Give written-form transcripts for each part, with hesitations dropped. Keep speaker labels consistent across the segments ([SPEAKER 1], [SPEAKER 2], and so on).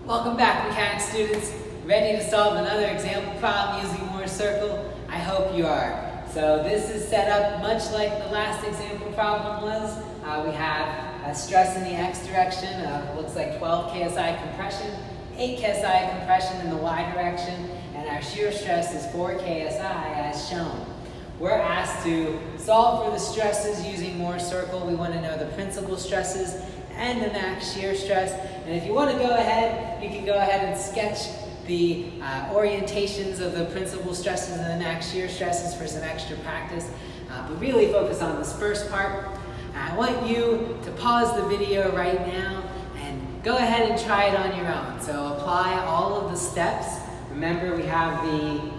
[SPEAKER 1] Welcome back, mechanics students. Ready to solve another example problem using Mohr's circle? I hope you are. So this is set up much like the last example problem was. We have a stress in the x direction, looks like 12 ksi compression, 8 ksi compression in the y direction, and our shear stress is 4 ksi as shown. We're asked to solve for the stresses using Mohr's circle. We want to know the principal stresses and the max shear stress. And if you want to go ahead, you can go ahead and sketch the orientations of the principal stresses and the max shear stresses for some extra practice. But really focus on this first part. I want you to pause the video right now and go ahead and try it on your own. So apply all of the steps. Remember, we have the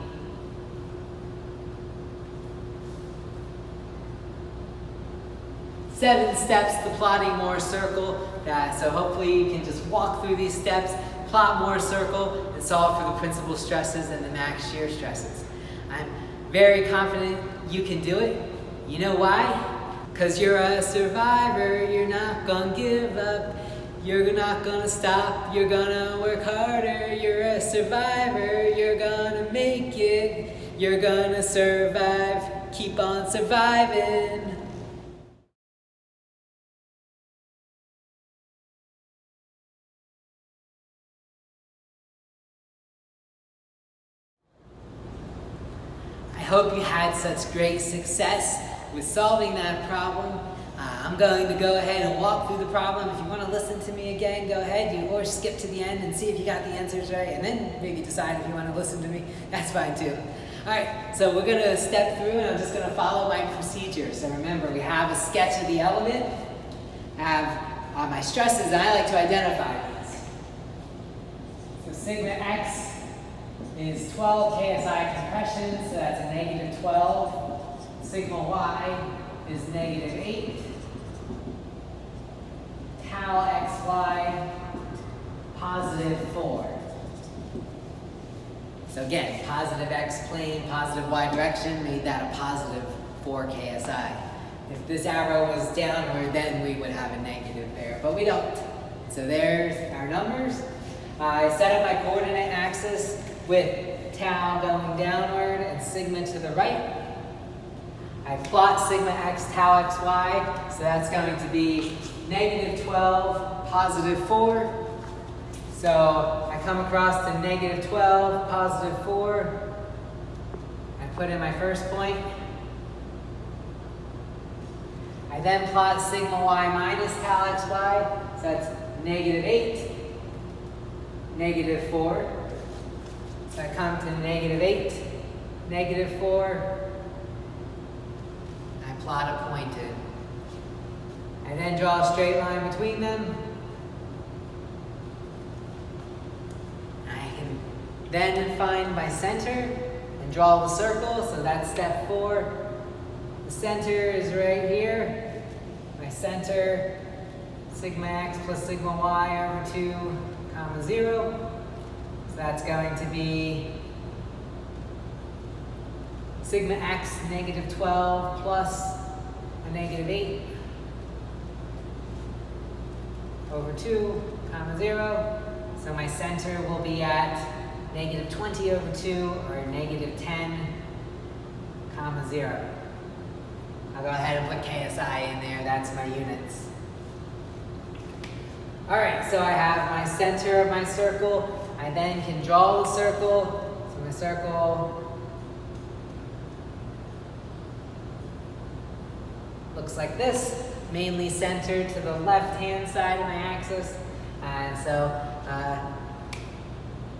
[SPEAKER 1] seven steps to plotting Mohr's circle. So hopefully you can just walk through these steps, plot Mohr's circle, and solve for the principal stresses and the max shear stresses. I'm very confident you can do it. You know why? Because you're a survivor, you're not gonna give up, you're not gonna stop, you're gonna work harder, you're a survivor, you're gonna make it, you're gonna survive, keep on surviving. I hope you had such great success with solving that problem. I'm going to go ahead and walk through the problem. If you want to listen to me again, go ahead, or skip to the end and see if you got the answers right, and then maybe decide if you want to listen to me. That's fine too. All right, so we're going to step through, and I'm just going to follow my procedure. So remember, we have a sketch of the element, I have my stresses, and I like to identify these. So sigma x is 12 ksi compression, so that's a negative 12. Sigma y is negative 8. Tau xy, positive 4. So again, positive x plane, positive y direction made that a positive 4 ksi. If this arrow was downward, then we would have a negative there, but we don't. So there's our numbers. I set up my coordinate axis with tau going downward and sigma to the right. I plot sigma x, tau xy, so that's going to be negative 12, positive 4. So I come across to negative 12, positive 4. I put in my first point. I then plot sigma y minus tau xy, so that's negative 8, negative 4. So I come to negative 8, negative 4. I plot a point in. I then draw a straight line between them. I can then find my center and draw the circle. So that's step 4. The center is right here. My center, sigma x plus sigma y over 2, comma 0. So that's going to be sigma x negative 12 plus a negative 8 over 2, comma 0. So my center will be at negative 20 over 2 or negative 10, comma 0. I'll go ahead and put KSI in there, that's my units. All right, so I have my center of my circle. I then can draw the circle. So my circle looks like this, mainly centered to the left-hand side of my axis. And so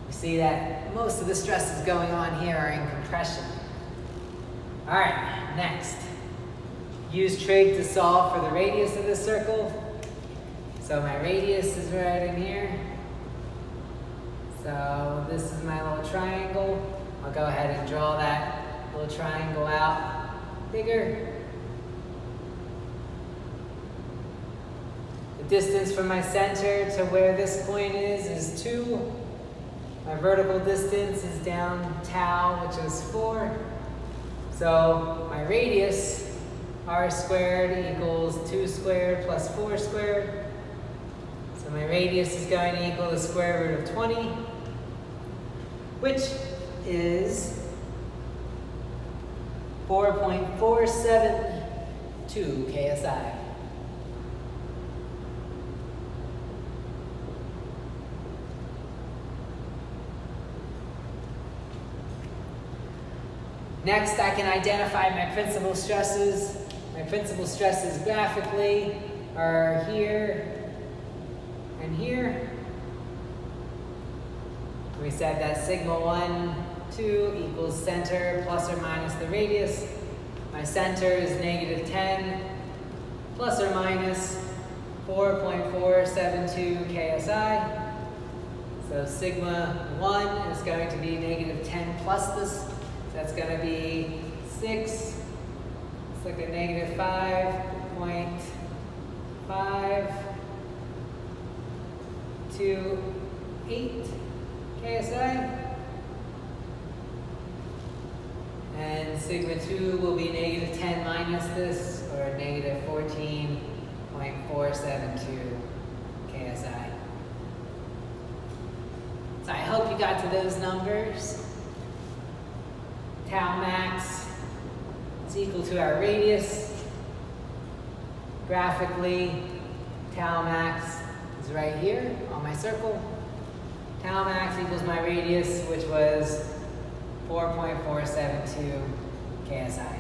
[SPEAKER 1] you see that most of the stresses going on here are in compression. All right, next. Use trig to solve for the radius of the circle. So my radius is right in here. So this is my little triangle. I'll go ahead and draw that little triangle out bigger. The distance from my center to where this point is 2. My vertical distance is down tau, which is 4. So my radius, r squared equals 2 squared plus 4 squared. So my radius is going to equal the square root of 20, which is 4.472 KSI. Next, I can identify my principal stresses. My principal stresses graphically are here and here. We said that sigma 1, 2 equals center plus or minus the radius. My center is negative 10 plus or minus 4.472 KSI. So sigma 1 is going to be negative 10 plus this. That's going to be 6. Let's look at negative 5.528 KSI. And sigma 2 will be negative 10 minus this, or negative 14.472 KSI. So I hope you got to those numbers. Tau max is equal to our radius. Graphically, tau max is right here on my circle. Tau max equals my radius, which was 4.472 KSI.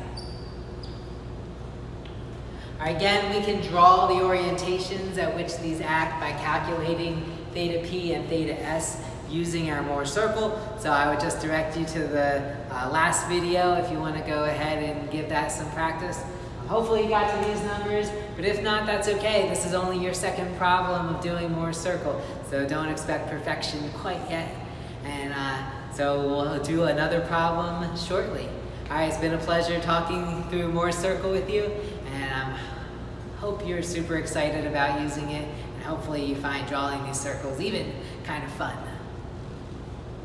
[SPEAKER 1] Again, we can draw the orientations at which these act by calculating theta P and theta S using our Mohr circle. So I would just direct you to the last video if you want to go ahead and give that some practice. Hopefully you got to these numbers, but if not, that's okay. This is only your second problem of doing Mohr circle, so don't expect perfection quite yet. And so we'll do another problem shortly. All right, it's been a pleasure talking through Mohr circle with you, and I hope you're super excited about using it, and hopefully you find drawing these circles even kind of fun.